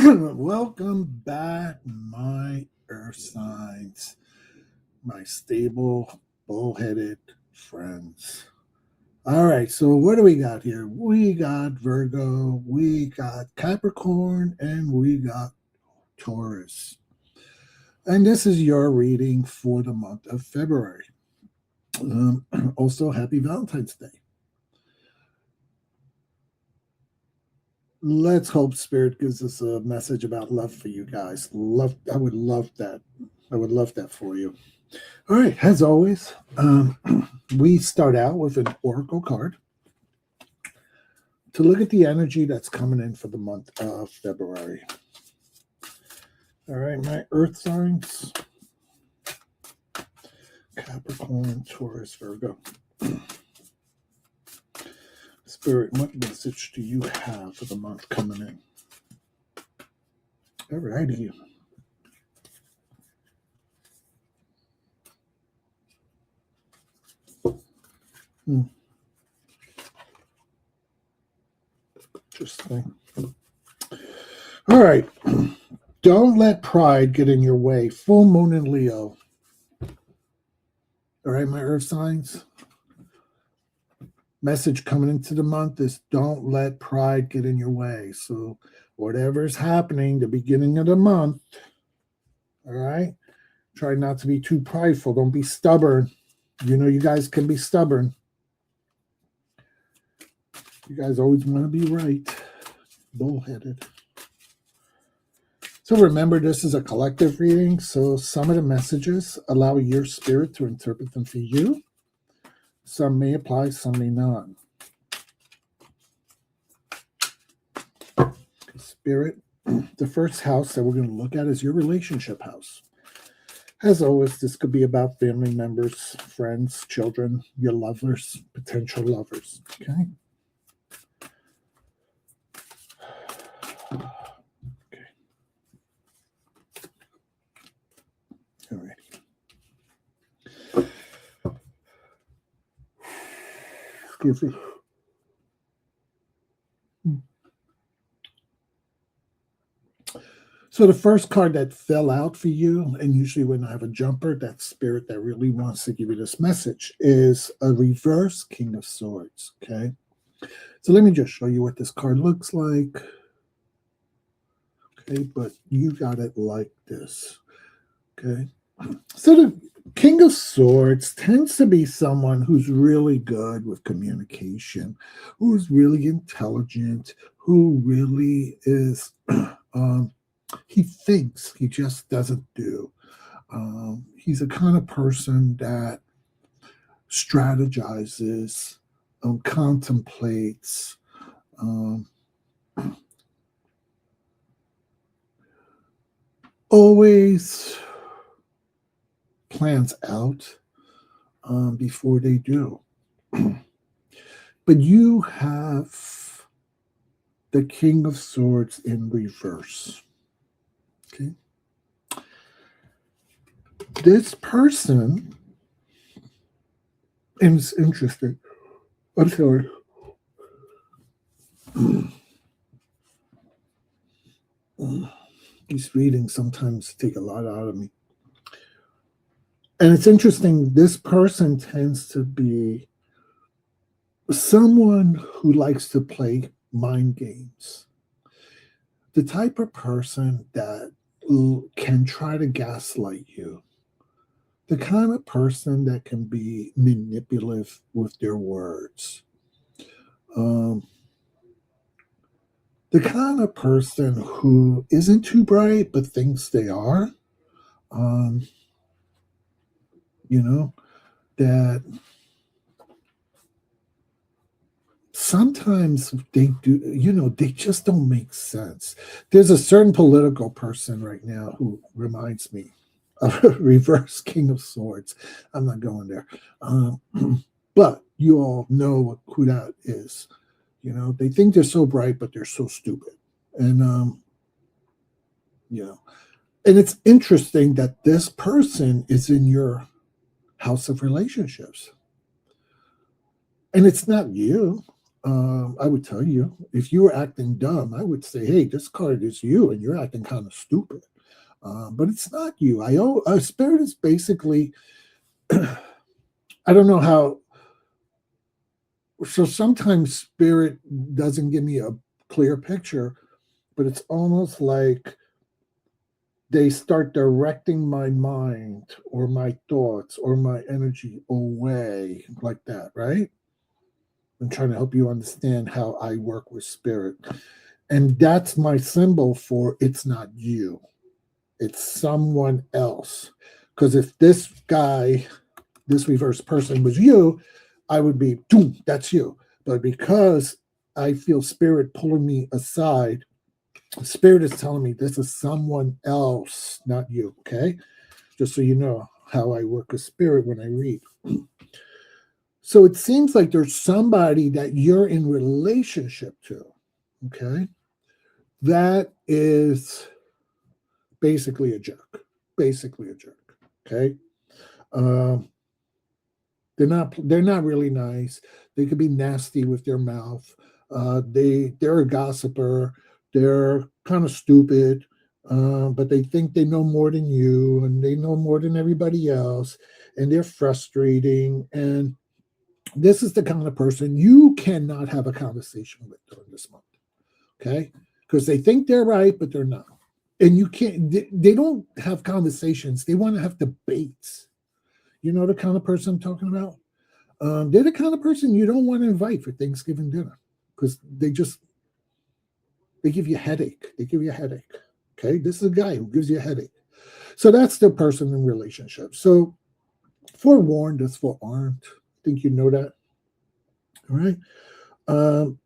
Welcome back, my earth signs, my stable, bullheaded friends. All right, so what do we got here? We got Virgo, we got Capricorn, and we got Taurus. And this is your reading for the month of February. Also, happy Valentine's Day. Let's hope Spirit gives us a message about love for you guys. I would love that. I would love that for you. All right, as always, we start out with an oracle card to look at the energy that's coming in for the month of February. All right, my earth signs, Capricorn, Taurus, Virgo. Spirit, what message do you have for the month coming in? All righty. Interesting. All right. Don't let pride get in your way. Full moon in Leo. All right, my earth signs. Message coming into the month is don't let pride get in your way. So whatever's happening the beginning of the month, all right, try not to be too prideful. Don't be stubborn. You know you guys can be stubborn. You guys always want to be right. Bullheaded. So remember, this is a collective reading, so some of the messages allow your spirit to interpret them for you. Some may apply, some may not. Spirit, the first house that we're going to look at is your relationship house. As always, this could be about family members, friends, children, your lovers, potential lovers. Okay? Okay. All right. Excuse me. So the first card that fell out for you, and usually when I have a jumper, that spirit that really wants to give you this message, is a reverse King of Swords, okay? So let me just show you what this card looks like. Okay, but you got it like this, okay? So the King of Swords tends to be someone who's really good with communication, who's really intelligent, who really is... he thinks, he just doesn't do. He's a kind of person that strategizes, contemplates, always plans out before they do. But you have the King of Swords in reverse. Okay. This person, and it's interesting. I'm sorry. These readings sometimes take a lot out of me. And it's interesting, this person tends to be someone who likes to play mind games. The type of person that can try to gaslight you. The kind of person that can be manipulative with their words. The kind of person who isn't too bright but thinks they are. You know, that sometimes they do, they just don't make sense. There's a certain political person right now who reminds me of a reverse King of Swords. I'm not going there. But you all know who that is. They think they're so bright, but they're so stupid. And, and it's interesting that this person is in your house of relationships. And it's not you. I would tell you, if you were acting dumb, I would say, hey, this card is you and you're acting kind of stupid. But it's not you. Spirit is basically, I don't know how. So sometimes spirit doesn't give me a clear picture, but it's almost like they start directing my mind or my thoughts or my energy away like that, right? I'm trying to help you understand how I work with spirit. And that's my symbol for it's not you, it's someone else. Because if this guy, this reverse person was you, I would be, boom, that's you. But because I feel spirit pulling me aside, spirit is telling me this is someone else, not you. Okay. Just so you know how I work with spirit when I read. So it seems like there's somebody that you're in relationship to. Okay. That is basically a jerk. Basically a jerk. Okay. Um, they're not really nice. They could be nasty with their mouth. They're a gossiper. They're kind of stupid, but they think they know more than you, and they know more than everybody else, and they're frustrating. And this is the kind of person you cannot have a conversation with during this month, okay? Because they think they're right, but they're not. And you can't. They don't have conversations. They want to have debates. You know the kind of person I'm talking about? They're the kind of person you don't want to invite for Thanksgiving dinner because they give you a headache. They give you a headache. Okay, this is a guy who gives you a headache. So that's the person in relationship. So forewarned is forearmed. I think you know that. All right. Um,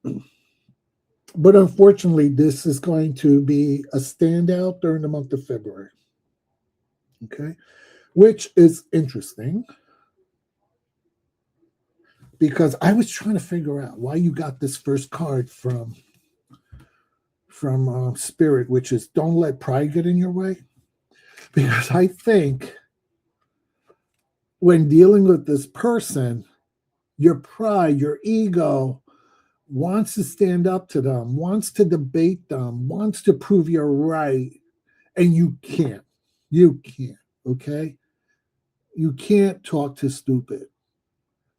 but unfortunately, this is going to be a standout during the month of February. Okay, which is interesting because I was trying to figure out why you got this first card from Spirit, which is don't let pride get in your way. Because I think when dealing with this person, your pride, your ego wants to stand up to them, wants to debate them, wants to prove you're right, and you can't. You can't, okay? You can't talk to stupid.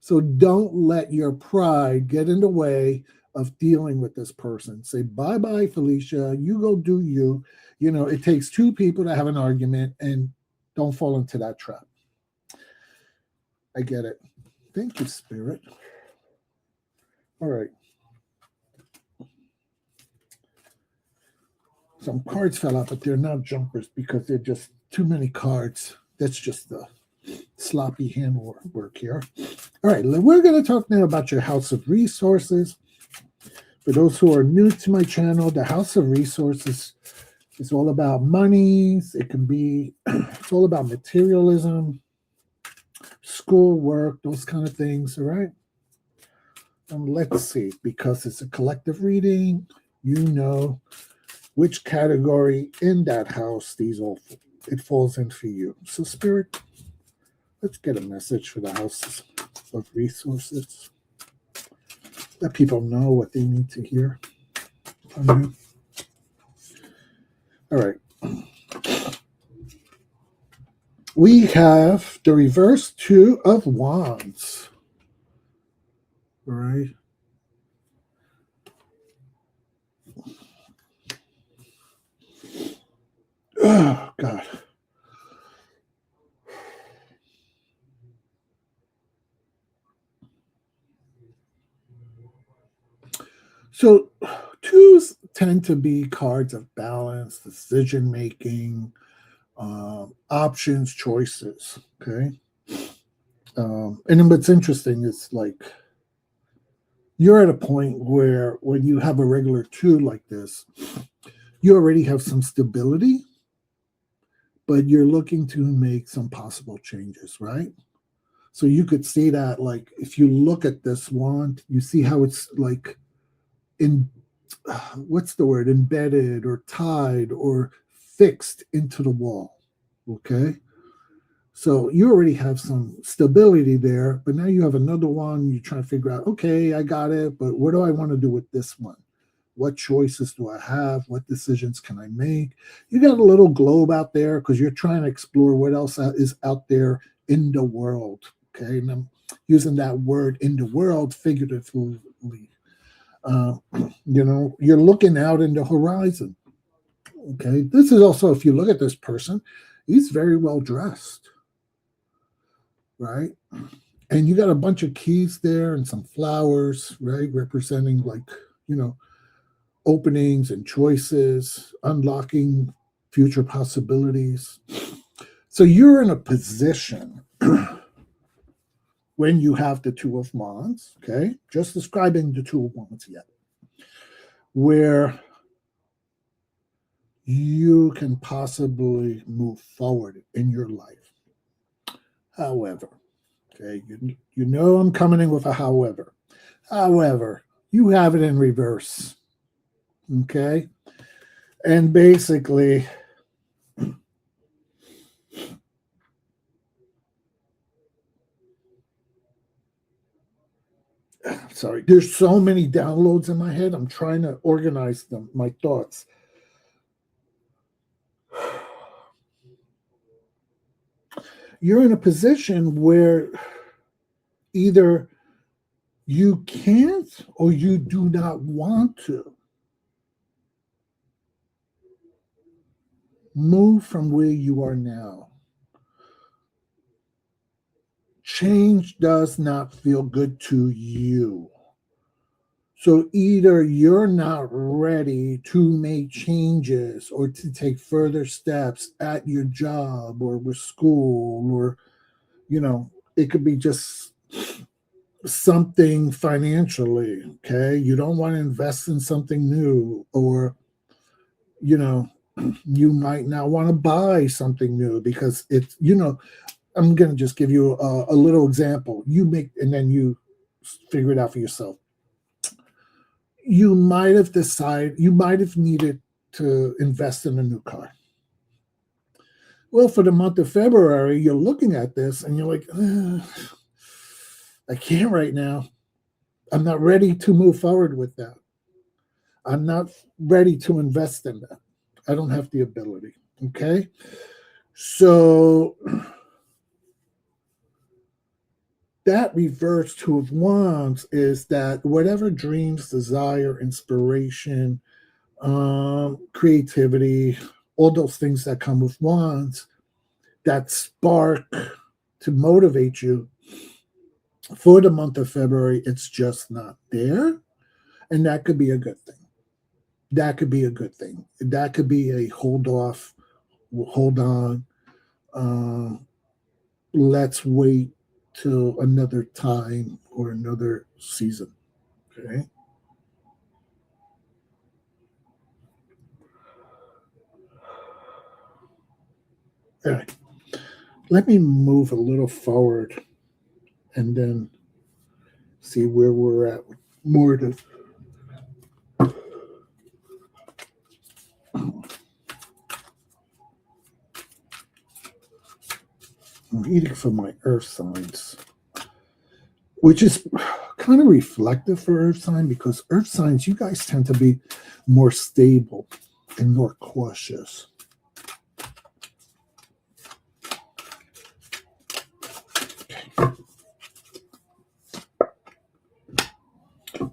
So don't let your pride get in the way of dealing with this person. Say, bye bye, Felicia. You go do you. You know, it takes two people to have an argument, and don't fall into that trap. I get it. Thank you, Spirit. All right. Some cards fell out, but they're not jumpers because they're just too many cards. That's just the sloppy handwork here. All right, we're going to talk now about your house of resources. For those who are new to my channel, the house of resources is all about monies. It can be, it's all about materialism, school work, those kind of things, all right? And let's see, because it's a collective reading, you know which category in that house it falls in for you. So, Spirit, let's get a message for the house of resources. Let people know what they need to hear from you. All right. We have the reverse Two of Wands. All right. Oh, God. So, twos tend to be cards of balance, decision making, options, choices. Okay. And then what's interesting is like you're at a point where when you have a regular two like this, you already have some stability, but you're looking to make some possible changes, right? So you could see that, like, if you look at this wand, you see how it's like in what's the word, embedded or tied or fixed into the wall. Okay. So you already have some stability there, but now you have another one. You're trying to figure out, okay, I got it, but what do I want to do with this one? What choices do I have? What decisions can I make? You got a little globe out there because you're trying to explore what else is out there in the world. Okay. And I'm using that word in the world figuratively. Uh, you're looking out in the horizon. Okay. This is also, if you look at this person, he's very well dressed, right? And you got a bunch of keys there and some flowers, right? Representing like, openings and choices, unlocking future possibilities. So you're in a position when you have the Two of Wands, okay, just describing the Two of Wands yet, where you can possibly move forward in your life. However, okay, you know I'm coming in with a however. However, you have it in reverse, okay? And basically, sorry, there's so many downloads in my head. I'm trying to organize them, my thoughts. You're in a position where either you can't or you do not want to move from where you are now. Change does not feel good to you. So either you're not ready to make changes or to take further steps at your job or with school, or, it could be just something financially. Okay. You don't want to invest in something new, or, you might not want to buy something new because it's, I'm going to just give you a little example. And then you figure it out for yourself. You might have needed to invest in a new car. Well, for the month of February, you're looking at this and you're like, I can't right now. I'm not ready to move forward with that. I'm not ready to invest in that. I don't have the ability. Okay. So that reverse Two of Wands is that whatever dreams, desire, inspiration, creativity, all those things that come with wands, that spark to motivate you for the month of February, it's just not there. And that could be a good thing. That could be a good thing. That could be a hold off, hold on. Let's wait till another time or another season. Okay. All right. Let me move a little forward and then see where we're at. More to I'm reading for my earth signs, which is kind of reflective for earth sign, because earth signs, you guys tend to be more stable and more cautious.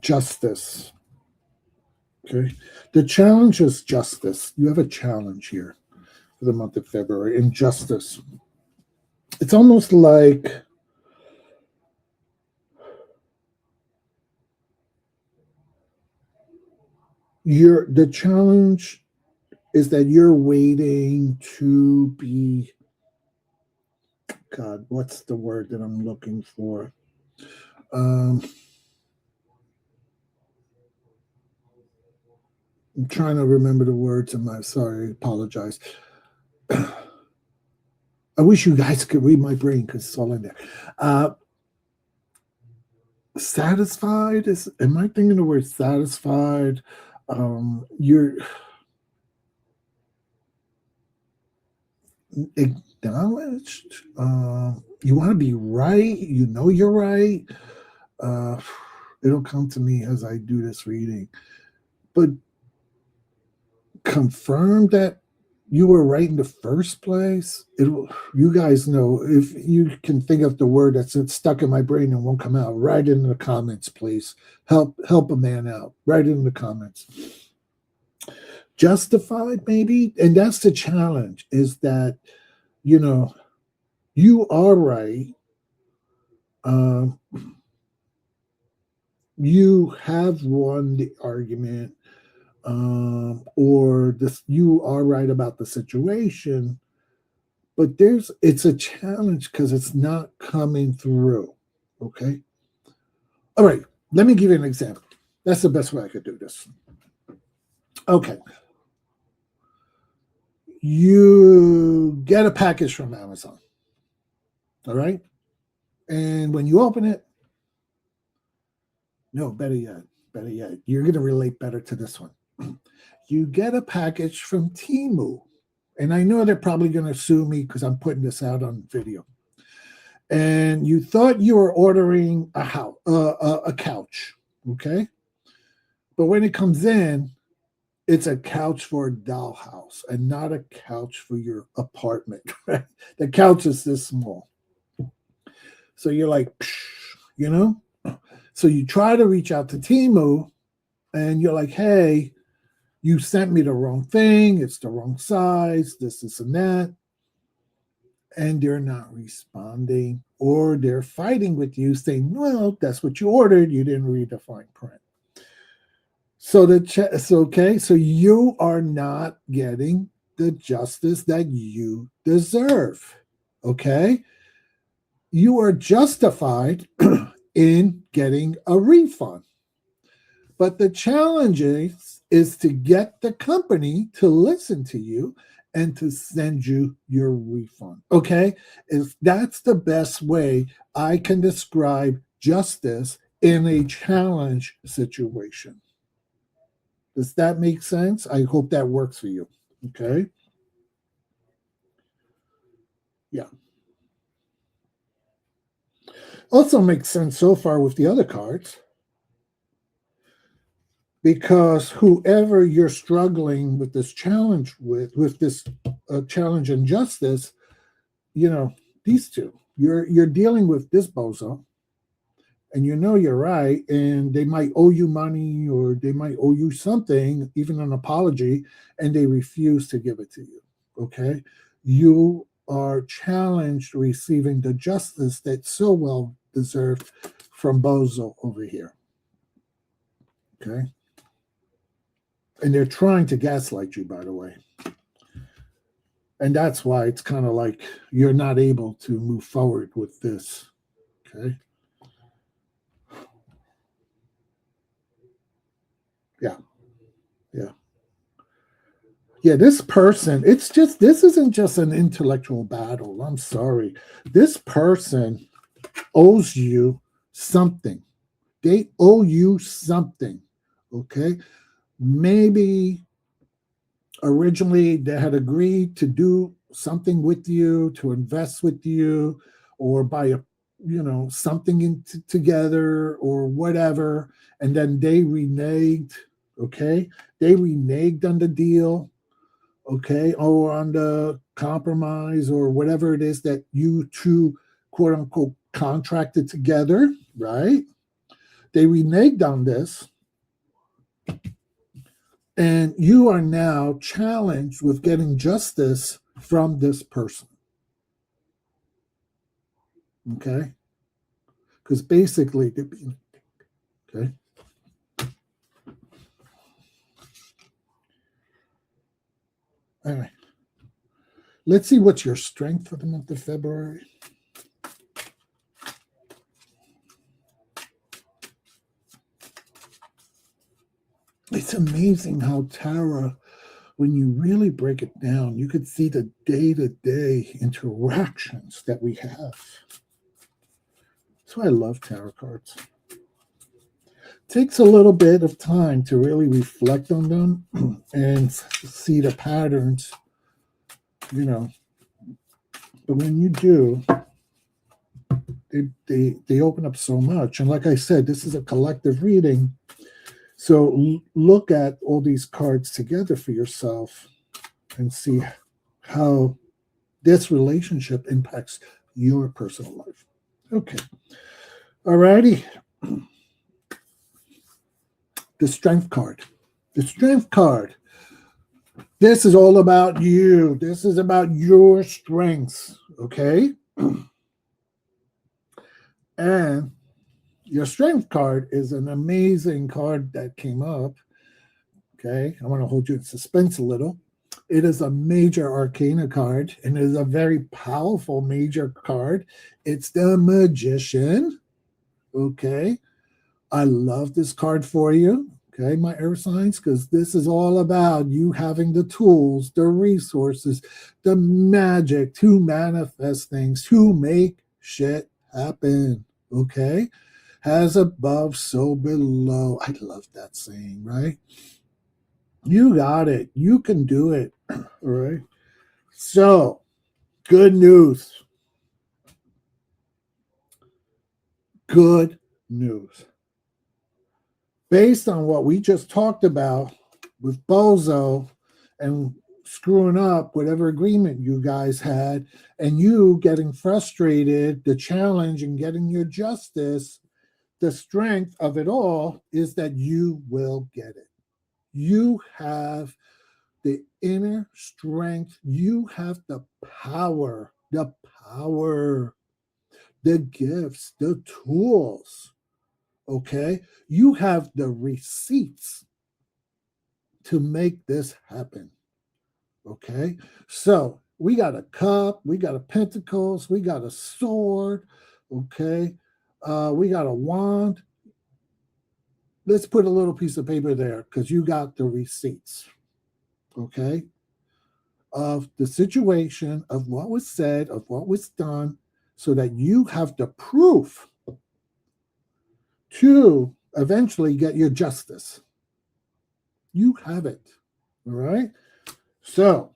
Justice. Okay. The challenge is justice. You have a challenge here for the month of February in justice. It's almost like the challenge is that you're waiting to be, God, what's the word that I'm looking for? I'm trying to remember the words. Sorry, I apologize. I wish you guys could read my brain because it's all in there. Satisfied am I thinking the word satisfied? You're acknowledged. You want to be right. You know you're right. Uh, it'll come to me as I do this reading. But confirm that you were right in the first place. You guys know, if you can think of the word that's stuck in my brain and won't come out, write it in the comments, please. Help a man out. Write it in the comments. Justified, maybe, and that's the challenge, is that, you are right. You have won the argument, or this, you are right about the situation, but it's a challenge because it's not coming through. Okay. All right. Let me give you an example. That's the best way I could do this. Okay. You get a package from Amazon. All right. And when you open it, no, better yet, you're going to relate better to this one. You get a package from Temu. And I know they're probably going to sue me because I'm putting this out on video. And you thought you were ordering a couch, okay? But when it comes in, it's a couch for a dollhouse and not a couch for your apartment. Right? The couch is this small. So you're like, So you try to reach out to Temu, and you're like, hey, you sent me the wrong thing. It's the wrong size, this, and that. And they're not responding, or they're fighting with you saying, well, that's what you ordered. You didn't read the fine print. So so you are not getting the justice that you deserve. Okay. You are justified in getting a refund. But the challenge is to get the company to listen to you and to send you your refund. Okay? That's the best way I can describe justice in a challenge situation. Does that make sense? I hope that works for you. Okay? Yeah. Also makes sense so far with the other cards, because whoever you're struggling with this challenge with this challenge and justice, these two, you're dealing with this bozo, and you're right, and they might owe you money, or they might owe you something, even an apology, and they refuse to give it to you. Okay? You are challenged receiving the justice that's so well deserved from bozo over here. Okay? And they're trying to gaslight you, by the way. And that's why it's kind of like you're not able to move forward with this. Okay? Yeah. Yeah, this person, this isn't just an intellectual battle. I'm sorry. This person owes you something. They owe you something. Okay? Maybe originally they had agreed to do something with you, to invest with you, or buy something together, or whatever, and then they reneged. Okay? They reneged on the deal. Okay, or on the compromise, or whatever it is that you two, quote unquote, contracted together, right? They reneged on this, and you are now challenged with getting justice from this person. Okay? Because basically, okay? All right. Let's see what's your strength for the month of February. It's amazing how tarot, when you really break it down, you could see the day-to-day interactions that we have. That's why I love tarot cards. It takes a little bit of time to really reflect on them and see the patterns, But when you do, they open up so much. And like I said, this is a collective reading. So look at all these cards together for yourself and see how this relationship impacts your personal life. Okay. All righty. The Strength card. The Strength card. This is all about you. This is about your strengths. Okay. And your Strength card is an amazing card that came up. Okay. I want to hold you in suspense a little. It is a major arcana card, and it is a very powerful major card. It's the Magician. Okay. I love this card for you. Okay, my air signs, because this is all about you having the tools, the resources, the magic to manifest things, to make shit happen. Okay. As above, so below. I love that saying, right? You got it. You can do it. All right. So, good news. Good news. Based on what we just talked about with Bozo and screwing up whatever agreement you guys had, and you getting frustrated, the challenge and getting your justice, the strength of it all is that you will get it. You have the inner strength. You have the power, the gifts, the tools. Okay? You have the receipts to make this happen. Okay? So we got a cup, we got a pentacles, we got a sword. Okay? We got a wand. Let's put a little piece of paper there because you got the receipts. Okay? Of the situation, of what was said, of what was done, so that you have the proof to eventually get your justice. You have it. All right? So,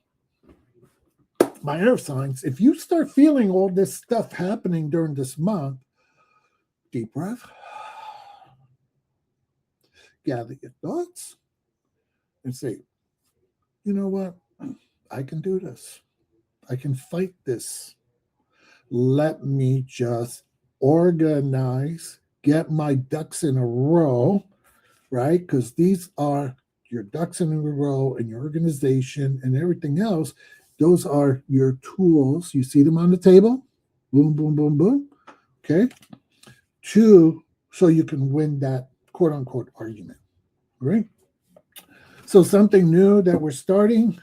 my air signs, if you start feeling all this stuff happening during this month, deep breath, gather your thoughts, and say, you know what? I can do this. I can fight this. Let me just organize, get my ducks in a row, right? Because these are your ducks in a row and your organization and everything else. Those are your tools. You see them on the table? Boom, boom, boom, boom. Okay. So you can win that quote unquote argument. Right? So something new that we're starting.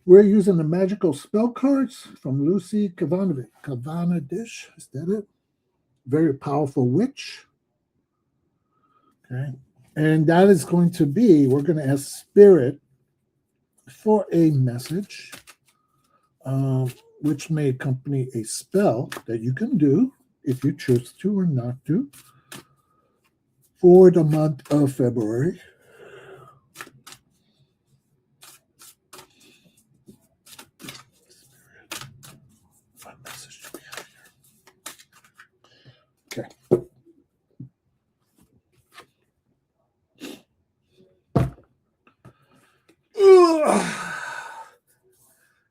We're using the magical spell cards from Lucy Cavendish. Is that it? Very powerful witch. Okay. And that is going to be, we're going to ask Spirit for a message, which may accompany a spell that you can do if you choose to or not to for the month of February. What message do we have here? Okay.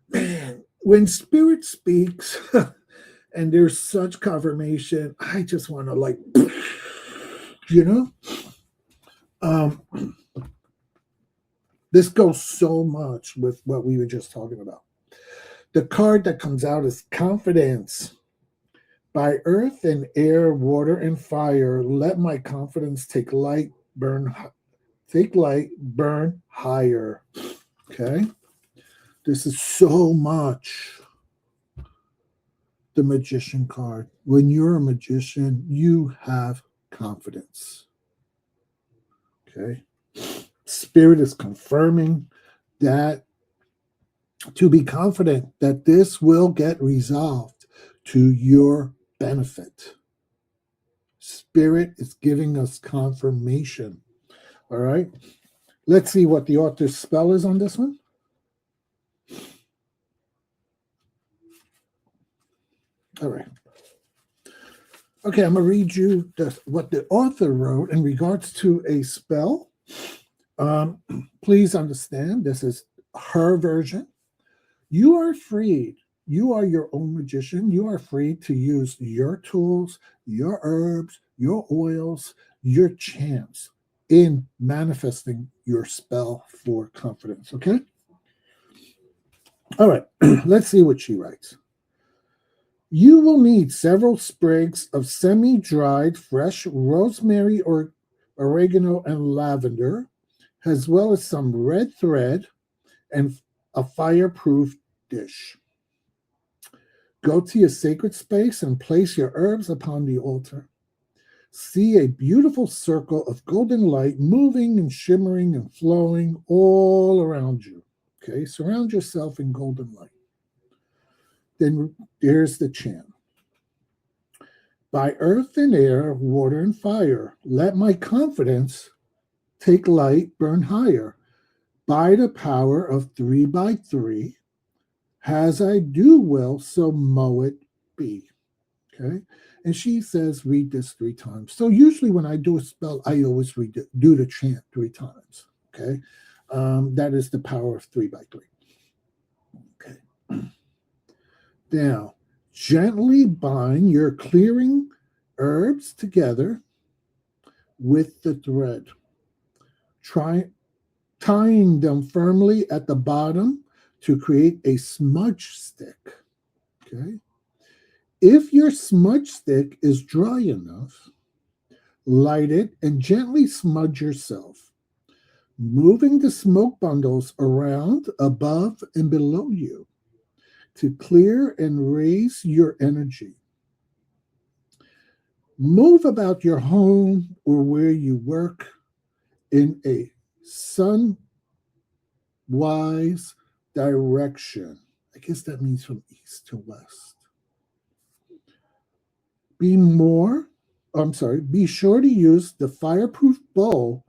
Man, when Spirit speaks and there's such confirmation, I just want to like, this goes so much with what we were just talking about. The card that comes out is Confidence. By earth and air, water and fire, let my confidence take light, burn higher. Okay? This is so much the Magician card. When you're a magician, you have confidence. Okay? Spirit is confirming that to be confident that this will get resolved to your benefit. Spirit is giving us confirmation. All right. Let's see what the author's spell is on this one. All right. Okay, I'm going to read you what the author wrote in regards to a spell. Please understand, this is her version. You are freed. You are your own magician. You are free to use your tools, your herbs, your oils, your chants in manifesting your spell for confidence. Okay? All right, let's see what she writes. You will need several sprigs of semi-dried fresh rosemary or oregano and lavender, as well as some red thread and a fireproof dish. Go to your sacred space and place your herbs upon the altar. See a beautiful circle of golden light moving and shimmering and flowing all around you. Okay, surround yourself in golden light. Then there's the chant. By earth and air, water and fire, let my confidence take light, burn higher. By the power of 3 by 3, as I do will, so mow it be. Okay? And she says, read this 3 times. So usually when I do a spell, I always do the chant 3 times. Okay? That is the power of 3 by 3. Okay. Now, gently bind your clearing herbs together with the thread. Tying them firmly at the bottom to create a smudge stick. Okay. If your smudge stick is dry enough, light it and gently smudge yourself, moving the smoke bundles around above and below you to clear and raise your energy. Move about your home or where you work in a sunwise direction. I guess that means from east to west. Be sure to use the fireproof bowl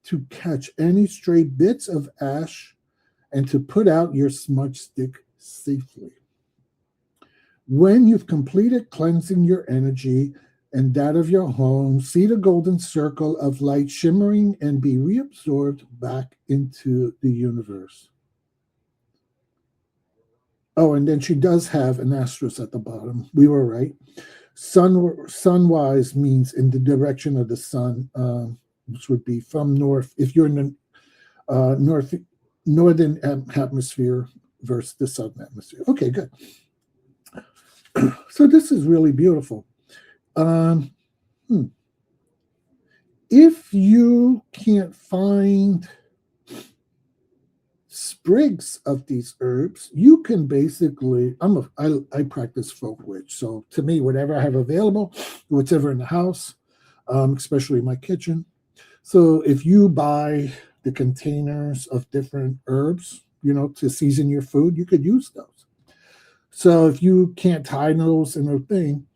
to catch any stray bits of ash and to put out your smudge stick safely. When you've completed cleansing your energy and that of your home, see the golden circle of light shimmering and be reabsorbed back into the universe. Oh, and then she does have an asterisk at the bottom. We were right. Sunwise means in the direction of the sun, which would be from north. If you're in the northern hemisphere versus the southern hemisphere. Okay, good. So this is really beautiful. If you can't find sprigs of these herbs, you can basically, I practice folk witch, so to me, whatever I have available, whatever in the house, especially my kitchen. So if you buy the containers of different herbs, to season your food, you could use those. So if you can't tie those in a thing,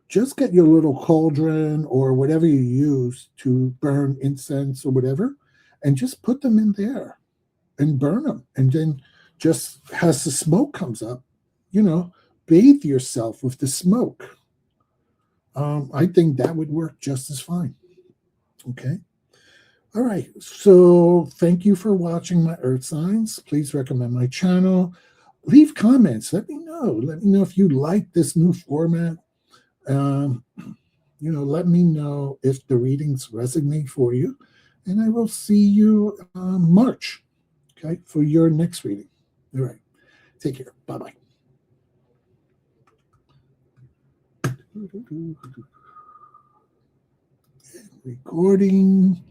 just get your little cauldron or whatever you use to burn incense or whatever, and just put them in there and burn them. And then just as the smoke comes up, bathe yourself with the smoke. I think that would work just as fine. Okay. All right. So thank you for watching my Earth Signs. Please recommend my channel. Leave comments. Let me know. Let me know if you like this new format. Let me know if the readings resonate for you. And I will see you March, okay, for your next reading. All right. Take care. Bye-bye. Recording.